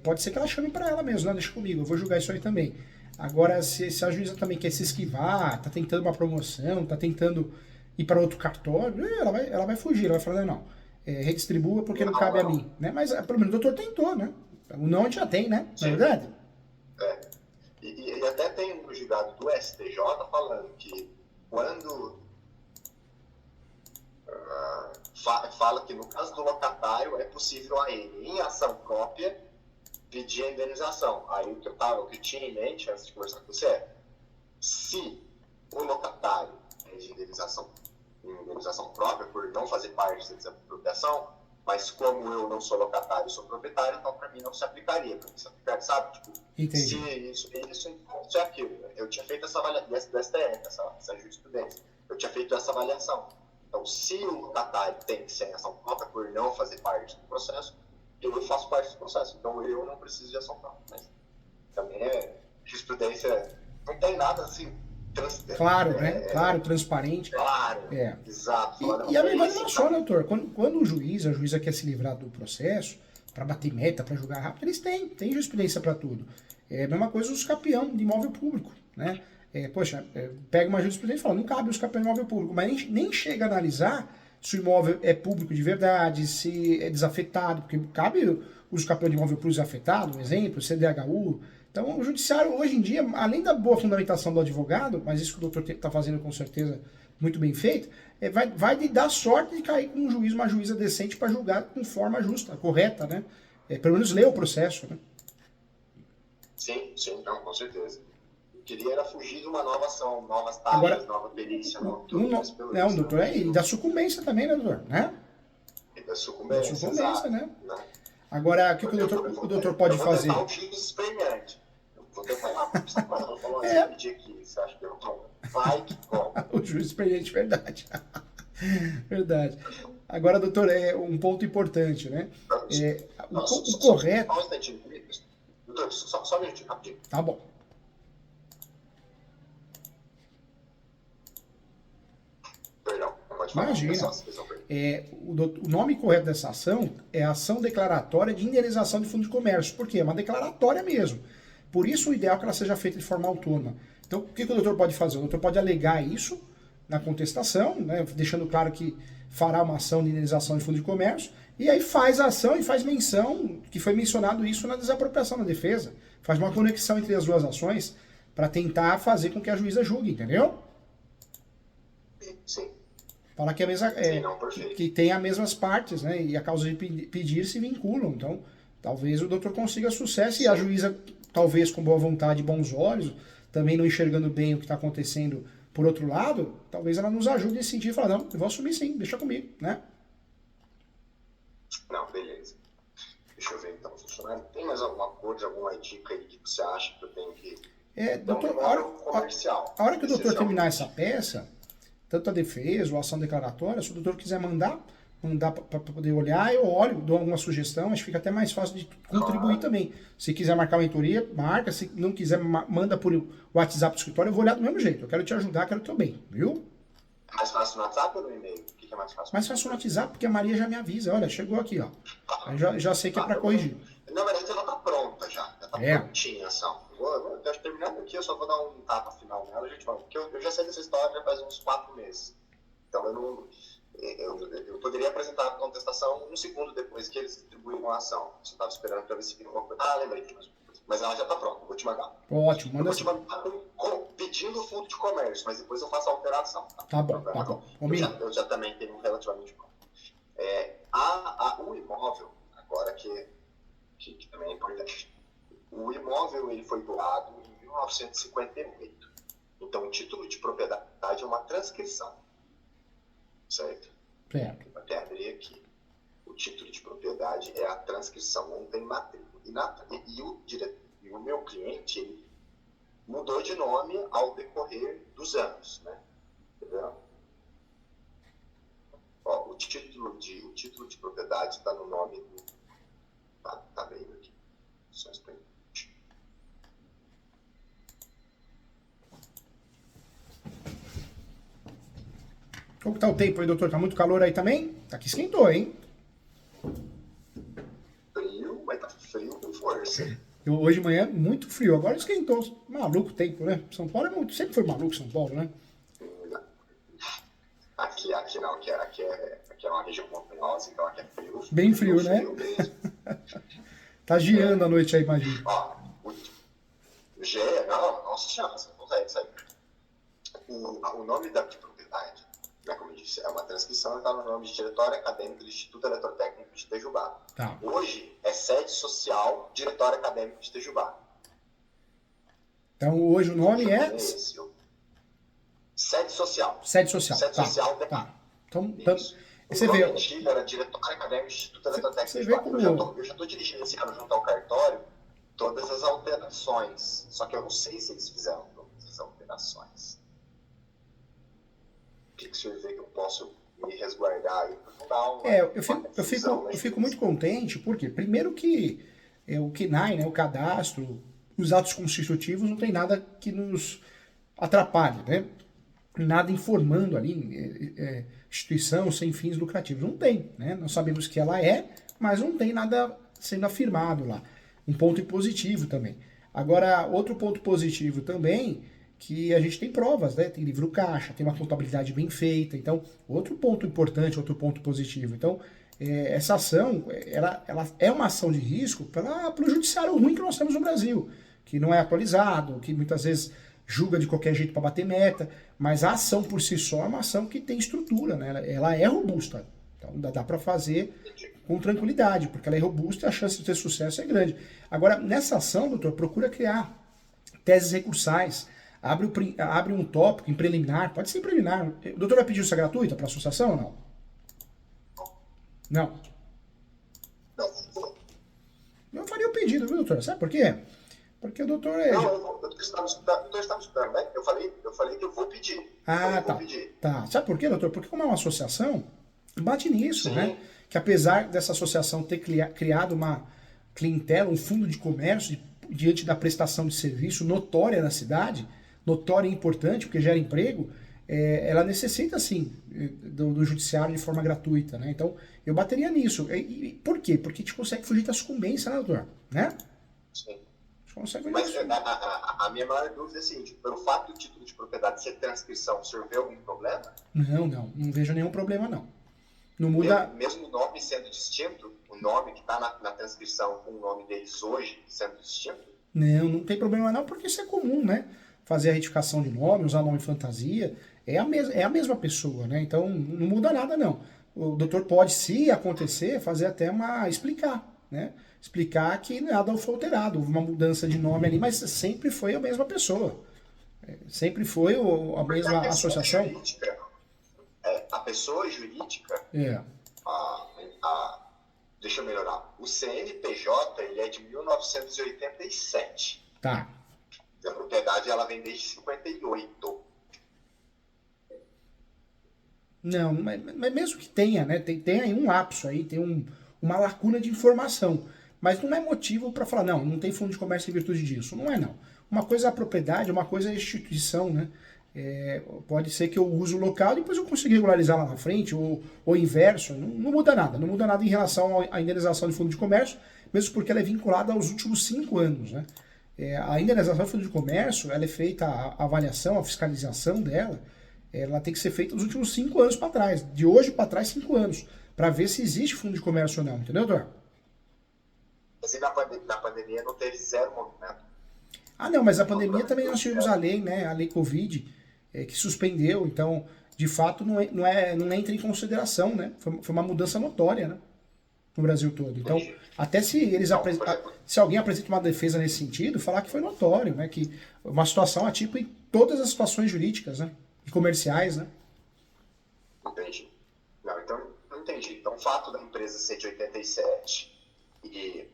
Pode ser que ela chame para ela mesmo, deixa comigo, eu vou julgar isso aí também. Agora, se a juíza também quer se esquivar, tá tentando uma promoção, tá tentando ir para outro cartório, ela vai fugir, ela vai falar, não, redistribua porque não cabe a mim. Né? Mas, pelo menos, o doutor tentou, né? O não a gente já tem, né? Não é verdade? E até tem um julgado do STJ falando que quando fala que no caso do locatário é possível a ele, em ação própria, pedir a indenização. Aí o que eu tinha em mente antes de conversar com você se o locatário é de indenização própria por não fazer parte da desapropriação, mas como eu não sou locatário, sou proprietário, então para mim não se aplicaria. Para mim se aplicaria, sabe? Tipo, se isso é aquilo. Eu tinha feito essa avaliação do STF, essa jurisprudência. Eu tinha feito essa avaliação. Então, se o locatário tem que ser em ação própria por não fazer parte do processo, eu faço parte do processo. Então, eu não preciso de ação própria. Mas também jurisprudência, não tem nada assim. Claro, né? Claro, transparente. Claro, exato. E a verdade não é só, né, doutor? Quando o juiz, a juíza quer se livrar do processo, para bater meta, para julgar rápido, eles têm jurisprudência para tudo. É a mesma coisa os campeão de imóvel público, né? Pega uma jurisprudência e fala, não cabe os campeões de imóvel público, mas nem chega a analisar se o imóvel é público de verdade, se é desafetado, porque cabe os campeões de imóvel público desafetado, um exemplo, CDHU. Então, o judiciário, hoje em dia, além da boa fundamentação do advogado, mas isso que o doutor está fazendo com certeza muito bem feito, vai lhe dar sorte de cair com um juiz, uma juíza decente para julgar com forma justa, correta, né? Pelo menos ler o processo, né? Sim, não, com certeza. Eu queria era fugir de uma nova ação, novas taxas, nova perícia, doutor, e da sucumbência também, né, doutor? Né? E da sucumbência, né? Agora, o que o doutor pode fazer? Eu vou tentar um juiz experiente. Vou tentar lá, vou falar pedir aqui, você acha que eu tomo? Vai que toma. O juiz experiente, verdade. Verdade. Agora, doutor, um ponto importante, né? O correto... Só um instantinho, doutor, só um minutinho, rapidinho. Tá bom. Perdão, pode falar. Imagina. O nome correto dessa ação é ação declaratória de indenização de fundo de comércio. Por quê? É uma declaratória mesmo. Por isso o ideal é que ela seja feita de forma autônoma. Então, o que o doutor pode fazer? O doutor pode alegar isso na contestação, né, deixando claro que fará uma ação de indenização de fundo de comércio, e aí faz a ação e faz menção, que foi mencionado isso na desapropriação da defesa. Faz uma conexão entre as duas ações para tentar fazer com que a juíza julgue, entendeu? Sim. Falar que que tem as mesmas partes, né? E a causa de pedir se vinculam. Então, talvez o doutor consiga sucesso e a juíza, talvez com boa vontade e bons olhos, também não enxergando bem o que está acontecendo por outro lado, talvez ela nos ajude nesse sentido e falar, não, eu vou assumir sim, deixa comigo, né? Não, beleza. Deixa eu ver então, funcionário. Tem mais alguma coisa, alguma dica aí que você acha que eu tenho que... Doutor, a hora que o doutor terminar essa peça, tanto a defesa ou a ação declaratória, se o doutor quiser mandar mandar para poder olhar, eu olho, dou alguma sugestão, acho que fica até mais fácil de contribuir também. Se quiser marcar uma mentoria, marca. Se não quiser, manda por WhatsApp do escritório, eu vou olhar do mesmo jeito. Eu quero te ajudar, quero o teu bem, viu? Mais fácil no WhatsApp ou no e-mail? O que é mais fácil? Mais fácil no WhatsApp, porque a Maria já me avisa. Olha, chegou aqui, ó. Eu já sei que é para corrigir. Na verdade, ela tá pronta já. Já tá prontinha a ação. Eu acho que terminando aqui, eu só vou dar um tapa final nela, gente. Porque eu já sei dessa história já faz uns 4 meses. Então eu poderia apresentar a contestação um segundo depois que eles distribuíram a ação. Você estava esperando para ver se viram alguma coisa. Ah, lembrei. Mas ela já está pronta, eu vou te mandar. Ótimo, manda assim. Eu vou te mandar pedindo o fundo de comércio, mas depois eu faço a alteração. Tá bom, tá bom. Eu já também tenho relativamente bom. O imóvel, agora que também é importante. O imóvel ele foi doado em 1958. Então, o título de propriedade é uma transcrição. Certo? Certo. Vou até abrir aqui. O título de propriedade é a transcrição, não tem matrícula. E o meu cliente ele mudou de nome ao decorrer dos anos, né? Entendeu? Ó, o título de propriedade está no nome do... Tá bem aqui. Só um instante. Como tá o tempo aí, doutor? Tá muito calor aí também? Aqui esquentou, hein? Frio, mas tá frio com força. Hoje de manhã, muito frio. Agora esquentou. Maluco o tempo, né? São Paulo sempre foi maluco, São Paulo, né? Aqui não. Aqui é uma região montanhosa, então aqui é frio. Bem frio, né? Tá geando a noite aí, imagina. Ó, não, nossa senhora, você não consegue isso aí. O nome de propriedade, né, como eu disse, é uma transcrição e está no nome de Diretório Acadêmico do Instituto Eletrotécnico de Itajubá. Tá. Hoje é sede social Diretório Acadêmico de Itajubá. Então hoje o nome é? Sede social. Sede social. Sede social. Tá. Então, você vê. O era Diretório Acadêmico do Instituto Eletrotécnico de Itajubá. Eu já estou dirigindo esse ano junto ao cartório todas as alterações. Só que eu não sei se eles fizeram todas as alterações. O que você vê que eu posso me resguardar aí para dar uma... Eu fico muito contente, porque primeiro que o KNAI, né, o cadastro, os atos constitutivos não tem nada que nos atrapalhe, né? Nada informando ali, instituição sem fins lucrativos. Não tem, né? Nós sabemos que ela mas não tem nada sendo afirmado lá. Um ponto positivo também. Agora, outro ponto positivo também, que a gente tem provas, né? Tem livro caixa, tem uma contabilidade bem feita. Então, outro ponto importante, outro ponto positivo. Então, essa ação, ela é uma ação de risco pelo judiciário ruim que nós temos no Brasil, que não é atualizado, que muitas vezes julga de qualquer jeito para bater meta, mas a ação por si só é uma ação que tem estrutura, né? Ela é robusta. Então, dá para fazer com tranquilidade, porque ela é robusta e a chance de ter sucesso é grande. Agora, nessa ação, doutor, procura criar teses recursais, abre um tópico em preliminar, pode ser em preliminar. O doutor vai pedir isso gratuita para a associação ou não? Não. Eu faria o pedido, viu, doutor? Sabe por quê? Porque o doutor é... Não, o doutor estava estudando, né? Eu falei que eu vou pedir. Tá. Sabe por quê, doutor? Porque como é uma associação, bate nisso, né? Que apesar dessa associação ter criado uma clientela, um fundo de comércio diante da prestação de serviço notória na cidade, notória e importante, porque gera emprego, ela necessita, sim, do judiciário de forma gratuita, né? Então, eu bateria nisso. E por quê? Porque a gente consegue fugir da sucumbência, né, doutor? Né? Sim. Consegue mas a minha maior dúvida é a seguinte: pelo fato do título de propriedade ser transcrição, o senhor vê algum problema? Não vejo nenhum problema, não. Não muda... Mesmo o nome sendo distinto, o nome que está na transcrição com o nome deles hoje sendo distinto? Não tem problema não, porque isso é comum, né? Fazer a retificação de nome, usar nome fantasia, é a mesma pessoa, né? Então não muda nada, não. O doutor pode, se acontecer, fazer até explicar, né? Explicar que nada foi alterado, houve uma mudança de nome ali, mas sempre foi a mesma pessoa. Sempre foi a mesma associação. A pessoa jurídica, deixa eu melhorar, o CNPJ ele é de 1987. Tá. A propriedade ela vem desde 58. Não, mas mesmo que tenha, né? Tem aí um lapso aí, tem uma lacuna de informação. Mas não é motivo para falar, não tem fundo de comércio em virtude disso. Não é, não. Uma coisa é a propriedade, uma coisa é a instituição, né? Pode ser que eu use o local e depois eu consiga regularizar lá na frente, ou inverso. Não muda nada. Não muda nada em relação à indenização de fundo de comércio, mesmo porque ela é vinculada aos últimos 5 anos, né? A indenização de fundo de comércio, ela é feita, a avaliação, a fiscalização dela, ela tem que ser feita nos últimos 5 anos para trás. De hoje para trás, 5 anos. Para ver se existe fundo de comércio ou não. Entendeu, doutor? Mas e na pandemia não teve zero movimento? Ah, não, mas a pandemia também nós tivemos a lei, né? A lei Covid, que suspendeu. Então, de fato, não entra em consideração, né? Foi uma mudança notória, né? No Brasil todo. Então, até se alguém apresenta uma defesa nesse sentido, falar que foi notório, né? Que uma situação atípica em todas as situações jurídicas, né? E comerciais, né? Entendi. Não, então, não entendi. Então, o fato da empresa ser de 87 e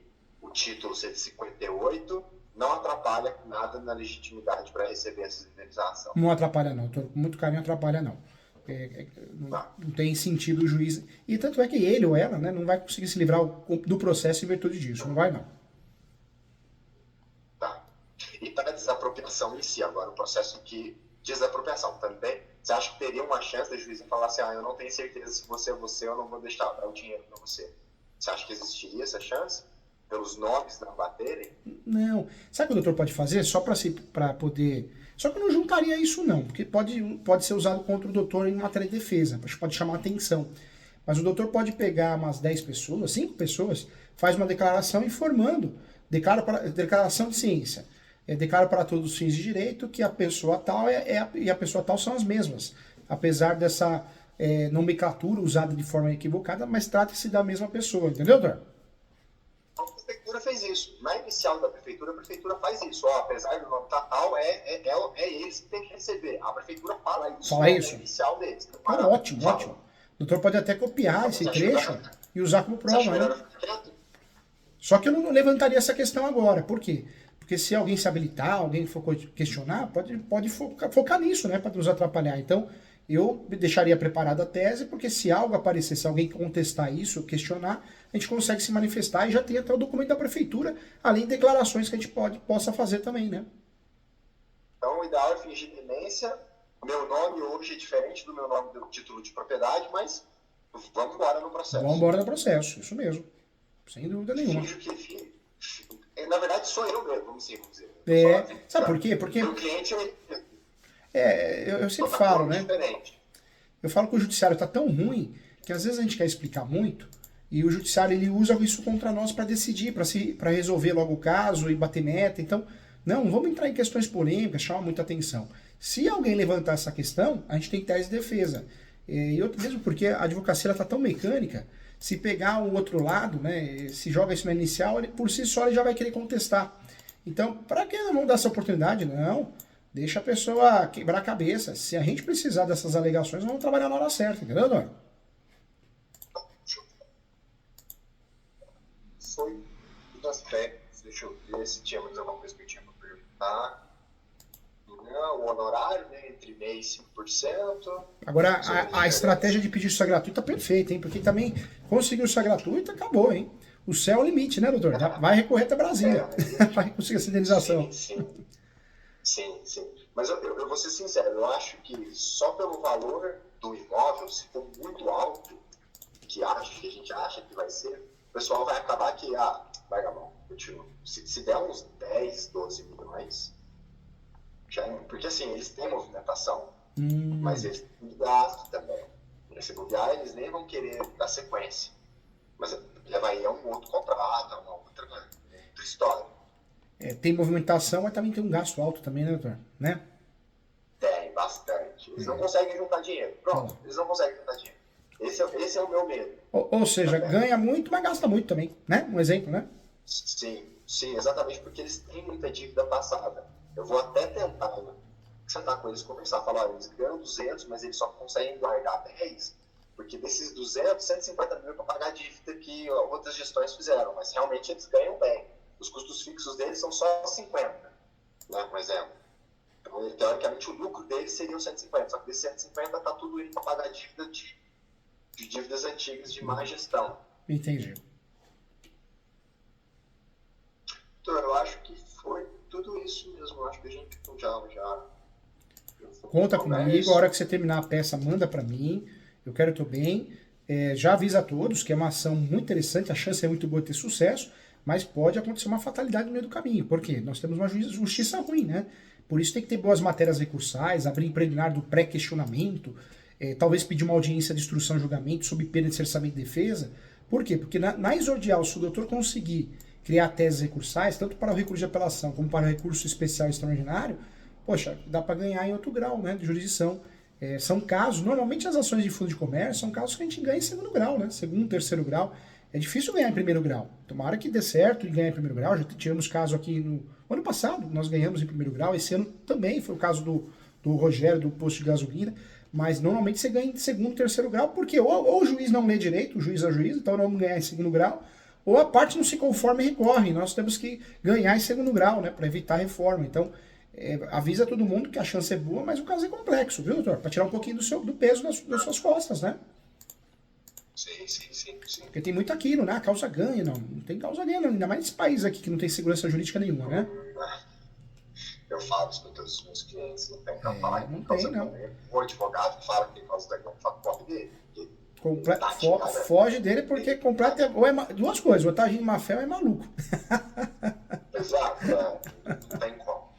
o título ser de 58 não atrapalha nada na legitimidade para receber essa indenização. Não atrapalha, não. Com muito carinho, atrapalha, não. Não tem sentido o juiz. E tanto é que ele ou ela, né, não vai conseguir se livrar do processo em virtude disso. Não vai, não. Tá. E para a desapropriação em si, agora, o processo de desapropriação também, você acha que teria uma chance da juíza falar assim, eu não tenho certeza se você é você, eu não vou deixar dar o dinheiro para você? Você acha que existiria essa chance? Pelos nomes não baterem? Não. Sabe o que o doutor pode fazer? Só para poder... Só que eu não juntaria isso não, porque pode ser usado contra o doutor em matéria de defesa, pode chamar atenção. Mas o doutor pode pegar umas 10 pessoas, 5 pessoas, faz uma declaração informando, declaração de ciência, declara para todos os fins de direito que a pessoa tal e a pessoa tal são as mesmas, apesar dessa nomenclatura usada de forma equivocada, mas trata-se da mesma pessoa, entendeu, doutor? A prefeitura fez isso. Na inicial da prefeitura, a prefeitura faz isso. Apesar do nome tal, é eles que têm que receber. A prefeitura fala isso. Fala isso? Na inicial deles. Ótimo, ótimo. O doutor pode até copiar esse trecho e usar como prova, né? Só que eu não levantaria essa questão agora. Por quê? Porque se alguém se habilitar, alguém for questionar, pode focar nisso, né? Para nos atrapalhar. Então, eu deixaria preparada a tese, porque se algo aparecer, se alguém contestar isso, questionar, a gente consegue se manifestar e já tem até o documento da prefeitura, além de declarações que a gente possa fazer também, né? Então, o ideal é fingir demência. Meu nome hoje é diferente do meu nome do título de propriedade, mas vamos embora no processo. Vamos embora no processo, isso mesmo. Sem dúvida nenhuma. Finjo que na verdade, sou eu mesmo, vamos dizer. Sabe por quê? Porque o cliente eu sempre falo, né? Eu falo que o judiciário está tão ruim que às vezes a gente quer explicar muito e o judiciário ele usa isso contra nós para decidir, para resolver logo o caso e bater meta. Então, não vamos entrar em questões polêmicas, chamar muita atenção. Se alguém levantar essa questão, a gente tem tese de defesa. E outro mesmo porque a advocacia está tão mecânica, se pegar o outro lado, né, se joga isso na inicial, ele, por si só ele já vai querer contestar. Então, para que não dar essa oportunidade? Não. Deixa a pessoa quebrar a cabeça. Se a gente precisar dessas alegações, vamos trabalhar na hora certa, entendeu, Dor? Foi dos aspectos. Deixa eu ver se tinha mais alguma coisa que eu tinha para perguntar. O honorário, né, entre meio e 5%. Agora, a estratégia de pedir justiça gratuita é perfeita, hein? Porque também conseguir justiça gratuita, acabou, hein? O céu é o limite, né, doutor? Vai recorrer até Brasília. Vai conseguir essa indenização. Sim. Mas eu vou ser sincero, eu acho que só pelo valor do imóvel, se for muito alto, que a gente acha que vai ser, o pessoal vai acabar que, vai Gabão, continua. Se der uns 10, 12 milhões, já é, porque assim, eles têm movimentação, mas eles têm gasto também. Se bobear, eles nem vão querer dar sequência. Mas leva aí a um outro contrato, a uma outra história. Tem movimentação, mas também tem um gasto alto também, né, doutor? Né? Tem, bastante. Eles não conseguem juntar dinheiro. Pronto, eles não conseguem juntar dinheiro. Esse é o meu medo. Ou seja, ganha muito, mas gasta muito também, né? Um exemplo, né? Sim, exatamente porque eles têm muita dívida passada. Eu vou até tentar sentar com eles, conversar, falar, eles ganham 200, mas eles só conseguem guardar 10, porque desses 200, 150 mil é para pagar a dívida que outras gestões fizeram, mas realmente eles ganham bem. Os custos fixos deles são só 50, né, por exemplo. Então, teoricamente, o lucro dele seria os 150, só que desses 150 está tudo indo para pagar dívida de dívidas antigas de má gestão. Entendi. Então, eu acho que foi tudo isso mesmo. Eu acho que a gente já Conta comigo, a hora que você terminar a peça, manda para mim. Eu quero tô bem. Já avisa a todos que é uma ação muito interessante, a chance é muito boa de ter sucesso, mas pode acontecer uma fatalidade no meio do caminho. Por quê? Nós temos uma justiça ruim, né? Por isso tem que ter boas matérias recursais, abrir preliminar do pré-questionamento, talvez pedir uma audiência de instrução e julgamento sob pena de cerceamento de defesa. Por quê? Porque na exordial, se o doutor conseguir criar teses recursais, tanto para o recurso de apelação como para o recurso especial e extraordinário, poxa, dá para ganhar em outro grau, né, de jurisdição. São casos, normalmente as ações de fundo de comércio são casos que a gente ganha em segundo grau, né, segundo, terceiro grau. É difícil ganhar em primeiro grau. Tomara que dê certo e ganhar em primeiro grau. Já tivemos caso aqui no ano passado, nós ganhamos em primeiro grau. Esse ano também foi o caso do Rogério, do posto de gasolina. Mas normalmente você ganha em segundo, terceiro grau, porque ou o juiz não lê direito, o juiz é juiz, então não vamos ganhar em segundo grau, ou a parte não se conforma e recorre. Nós temos que ganhar em segundo grau, né, para evitar a reforma. Então, avisa todo mundo que a chance é boa, mas o caso é complexo, viu, doutor? Para tirar um pouquinho do peso das suas costas, né? Sim. Porque tem muito aquilo, né? A causa ganha, não tem causa ganha, não. Ainda mais nesse país aqui que não tem segurança jurídica nenhuma, né? Eu falo isso para todos os meus clientes, não tem pra falar não causa tem, não. ganha. O advogado fala que tem causa ganha, eu falo, corre dele. Foge dele porque completo ou duas coisas, ou tá agindo má fé ou é maluco. Exato, não tem como.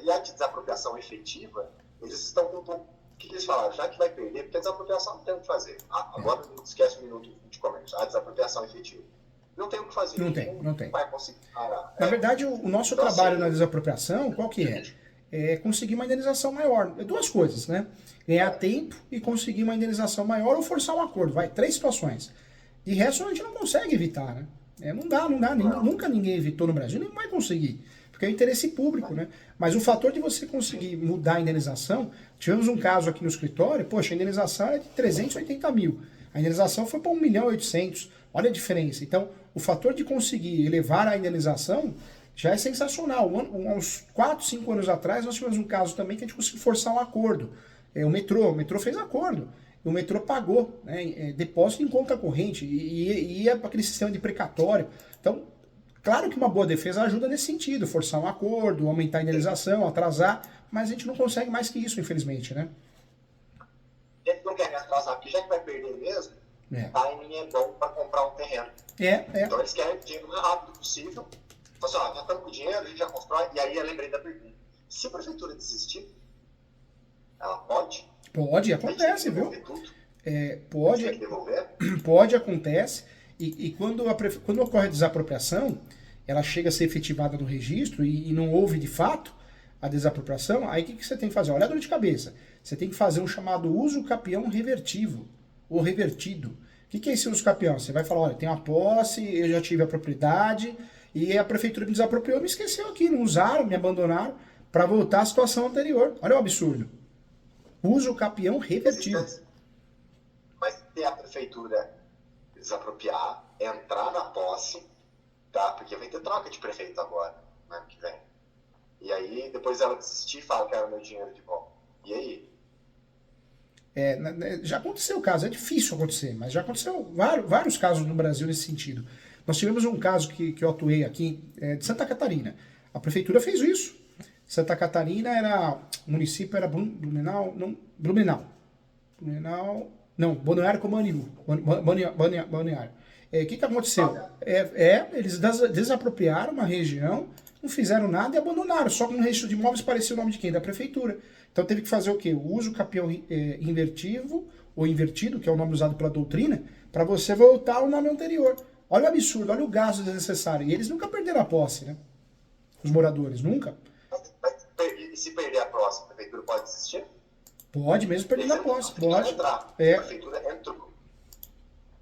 E a desapropriação efetiva, eles estão com um pouco. O que eles falaram? Já que vai perder, porque a desapropriação não tem o que fazer. Agora não esquece o minuto de comércio. A desapropriação efetiva. Não tem o que fazer. Não tem. Vai conseguir parar. Na verdade, o nosso trabalho na desapropriação, qual que é? É conseguir uma indenização maior. É duas coisas, né? Ganhar tempo e conseguir uma indenização maior ou forçar um acordo. Vai, 3 situações. De resto, a gente não consegue evitar, né? Não dá. Nunca ninguém evitou no Brasil, nem vai conseguir. Porque é interesse público, né? Mas o fator de você conseguir mudar a indenização, tivemos um caso aqui no escritório, poxa, a indenização era de 380 mil. A indenização foi para 1.800.000. Olha a diferença. Então, o fator de conseguir elevar a indenização já é sensacional. Uns 4, 5 anos atrás, nós tivemos um caso também que a gente conseguiu forçar um acordo. O metrô fez acordo. O metrô pagou, né, depósito em conta corrente e ia para aquele sistema de precatório. Então, claro que uma boa defesa ajuda nesse sentido, forçar um acordo, aumentar a indenização, atrasar, mas a gente não consegue mais que isso, infelizmente, né? A gente não quer atrasar, porque já que vai perder mesmo, timing é bom para comprar um terreno. Então eles querem o dinheiro o mais rápido possível. Então, assim, já estamos com o dinheiro, a gente já constrói, e aí eu lembrei da pergunta. Se a prefeitura desistir, ela pode? Pode, acontece, viu? Pode. Tem que devolver? Pode, acontece. E quando ocorre a desapropriação, ela chega a ser efetivada no registro e não houve de fato a desapropriação, aí o que você tem que fazer? Olha a dor de cabeça. Você tem que fazer um chamado uso capião revertivo, ou revertido. O que é esse uso capião? Você vai falar, olha, tem uma posse, eu já tive a propriedade, e a prefeitura me desapropriou, me esqueceu aqui, não usaram, me abandonaram, para voltar à situação anterior. Olha o absurdo. Uso capião revertido. Mas se a prefeitura desapropriar, entrar na posse, tá? Porque vai ter troca de prefeito agora, no ano que vem. E aí, depois ela desistir e fala que era meu dinheiro de volta. E aí? Já aconteceu o caso, é difícil acontecer, mas já aconteceu vários casos no Brasil nesse sentido. Nós tivemos um caso que eu atuei aqui, de Santa Catarina. A prefeitura fez isso. Santa Catarina o município era Blumenau, Balneário Camboriú. Balneário. O que aconteceu? Eles desapropriaram uma região, não fizeram nada e abandonaram. Só que no registro de imóveis parecia o nome de quem? Da prefeitura. Então teve que fazer o quê? O uso capião invertivo, ou invertido, que é o nome usado pela doutrina, para você voltar ao nome anterior. Olha o absurdo, olha o gasto desnecessário. E eles nunca perderam a posse, né? Os moradores, nunca. E se perder a posse, a prefeitura pode desistir? Pode, mesmo perdendo a posse. Pode. Entrar. A prefeitura entrou.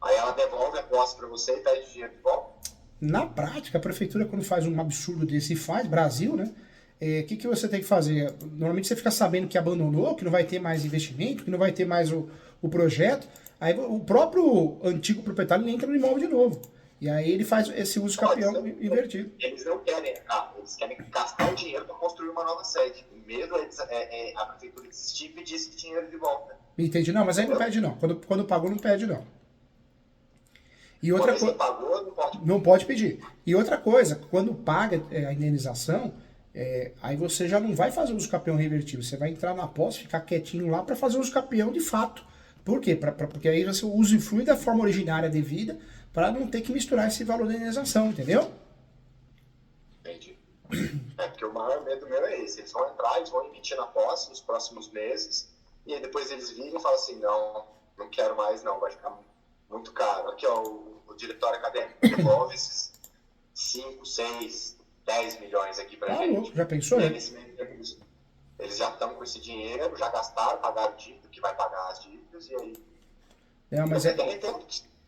Aí ela devolve a posse para você e pede dinheiro de volta? Na prática, a prefeitura, quando faz um absurdo desse, Brasil, né? O que você tem que fazer? Normalmente você fica sabendo que abandonou, que não vai ter mais investimento, que não vai ter mais o projeto. Aí o próprio antigo proprietário entra no imóvel de novo. E aí ele faz esse uso campeão invertido. Eles não querem, eles querem gastar o dinheiro para construir uma nova sede. O medo é a prefeitura desistir e pedir esse dinheiro de volta. Entendi. Não, mas aí não pede não. Quando pagou, não pede não. E outra coisa. Pagou, não pode. Não pode pedir. E outra coisa, quando paga a indenização, aí você já não vai fazer uso campeão revertido. Você vai entrar na posse, ficar quietinho lá para fazer uso campeão de fato. Por quê? Porque aí você usufrui da forma originária devida para não ter que misturar esse valor da indenização, entendeu? Entendi. Porque o maior medo meu é esse. Eles vão entrar, eles vão emitir na posse nos próximos meses, e aí depois eles viram e falam assim, não quero mais não, vai ficar muito caro. Aqui, ó, o diretório acadêmico devolve esses 5, 6, 10 milhões aqui pra gente. Já pensou? Eles já estão com esse dinheiro, já gastaram, pagaram dívida, que vai pagar as dívidas, e aí...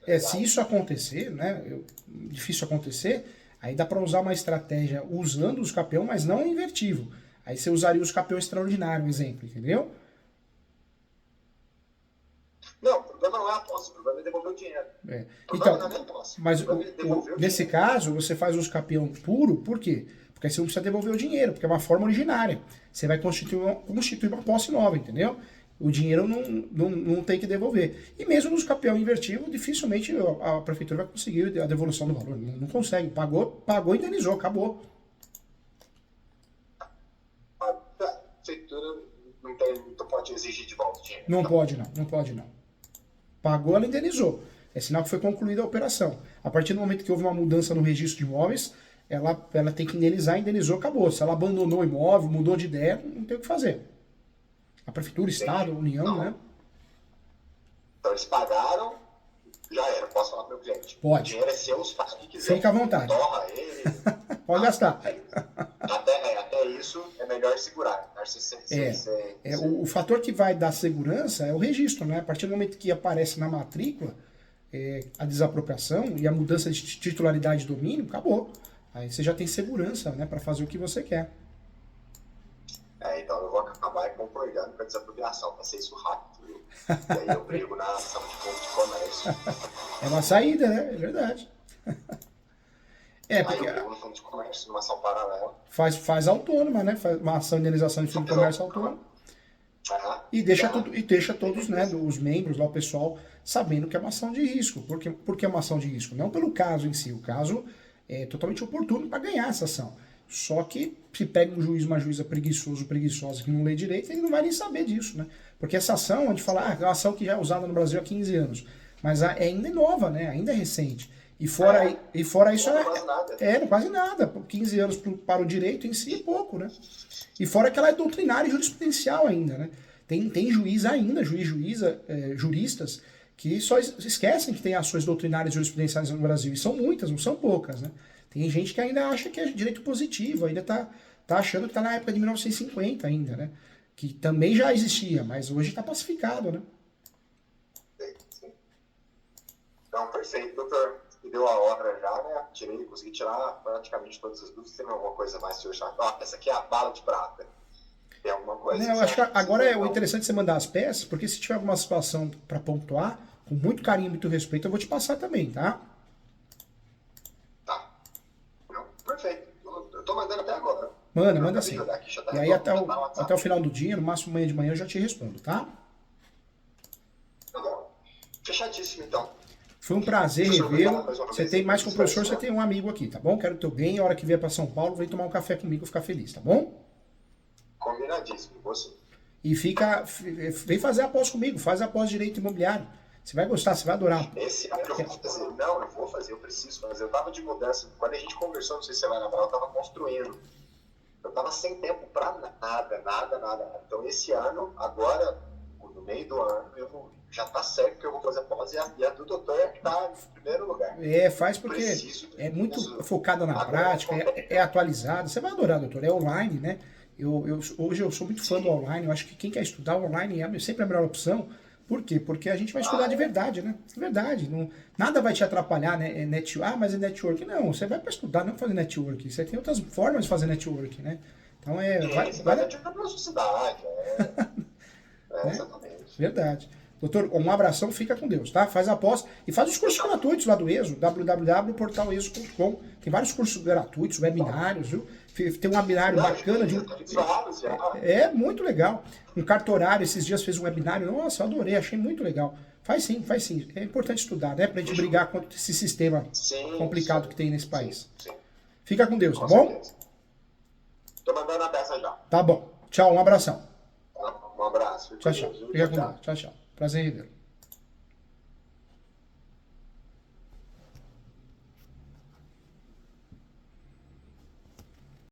Mas se isso acontecer, né, difícil acontecer, aí dá para usar uma estratégia usando os campeão, mas não invertivo. Aí você usaria os campeão extraordinário, exemplo, entendeu? Não, o problema não é a posse, o problema é devolver o dinheiro. Então, não é a posse. mas nesse caso, você faz os campeão puro, por quê? Porque aí você não precisa devolver o dinheiro, porque é uma forma originária. Você vai constituir uma posse nova, entendeu? O dinheiro não tem que devolver. E mesmo nos campeão invertido, dificilmente a prefeitura vai conseguir a devolução do valor. Não consegue. Pagou, indenizou, acabou. A prefeitura não pode exigir de volta o dinheiro. Não pode não. Pagou, ela indenizou. É sinal que foi concluída a operação. A partir do momento que houve uma mudança no registro de imóveis, ela tem que indenizar, indenizou, acabou. Se ela abandonou o imóvel, mudou de ideia, não tem o que fazer. A prefeitura, o Estado, a União, né? Então eles pagaram, já era, posso falar para o meu cliente. Pode. O dinheiro é seu, faz o que quiser. Fica à vontade. Torra ele. Pode gastar. Até isso é melhor segurar. O fator que vai dar segurança é o registro, né? A partir do momento que aparece na matrícula a desapropriação e a mudança de titularidade de domínio, acabou. Aí você já tem segurança, né, para fazer o que você quer. Então eu vou acabar concordando com a desapropriação, para ser isso rápido, viu? E aí eu brigo na ação de fundo de comércio. É uma saída, né? É verdade. Porque... Aí eu brigo no fundo de comércio, numa ação paralela. Faz autônoma, né? Faz uma ação de indenização de fundo de comércio autônoma. E deixa todos, né, os membros lá, o pessoal, sabendo que é uma ação de risco. Por que é uma ação de risco? Não pelo caso em si. O caso é totalmente oportuno para ganhar essa ação. Só que se pega um juiz, uma juíza preguiçosa que não lê direito, ele não vai nem saber disso, né? Porque essa ação, a gente fala, é uma ação que já é usada no Brasil há 15 anos. Mas ainda é nova, né? Ainda é recente. E fora isso, quase nada. 15 anos para o direito em si é pouco, né? E fora que ela é doutrinária e jurisprudencial ainda, né? Tem juiz ainda, juíza, juristas, que só esquecem que tem ações doutrinárias e jurisprudenciais no Brasil. E são muitas, não são poucas, né? Tem gente que ainda acha que é direito positivo, ainda tá achando que está na época de 1950 ainda, né? Que também já existia, mas hoje está pacificado, né? Então, perfeito, doutor. Me deu a obra já, né? Consegui tirar praticamente todas as dúvidas. Tem alguma coisa mais que eu achar? Essa aqui é a bala de prata. Tem alguma coisa? Eu acho que agora é o interessante você mandar as peças, porque se tiver alguma situação para pontuar, com muito carinho e muito respeito, eu vou te passar também, tá? Perfeito. Eu tô mandando até agora. Manda sim. E aí até o final do dia, no máximo amanhã de manhã, eu já te respondo, tá? Tá bom. Fechadíssimo, então. Foi um prazer revê-lo. Você tem mais que um professor, você tem um amigo aqui, tá bom? Quero o teu bem. A hora que vier para São Paulo, vem tomar um café comigo e ficar feliz, tá bom? Combinadíssimo, você. E vem fazer a pós comigo, faz a pós direito imobiliário. Você vai gostar, você vai adorar. Esse ano eu vou fazer. Não, eu vou fazer, eu preciso fazer. Eu tava de mudança. Quando a gente conversou, não sei se você vai lembrar, eu tava construindo. Eu tava sem tempo pra nada. Então esse ano, agora, no meio do ano, já tá certo que eu vou fazer a pós e a do doutor é que tá em primeiro lugar. Faz porque é muito focada na prática, é atualizado. Você vai adorar, doutor. É online, né? Hoje eu sou muito fã do online. Eu acho que quem quer estudar online é sempre a melhor opção. Por quê? Porque a gente vai estudar de verdade, né? De verdade. Nada vai te atrapalhar, né? Mas é network. Não, você vai para estudar, não fazer network. Você tem outras formas de fazer network, né? Então vai network na sua cidade. Exatamente. Verdade. Doutor, um abração, fica com Deus, tá? Faz a pós e faz os cursos gratuitos lá do ESO, www.portaleso.com. Tem vários cursos gratuitos, webinários, viu? Tem um webinário bacana de um... É muito legal. Um cartorário esses dias fez um webinário. Nossa, eu adorei, achei muito legal. Faz sim, faz sim. É importante estudar, né? Pra gente brigar contra esse sistema complicado que tem nesse país. Fica com Deus, tá bom? Tô mandando a peça já. Tá bom. Tchau, um abração. Um abraço. Tchau, tchau. Fica com Deus. Tchau, tchau. Prazer em revê-lo.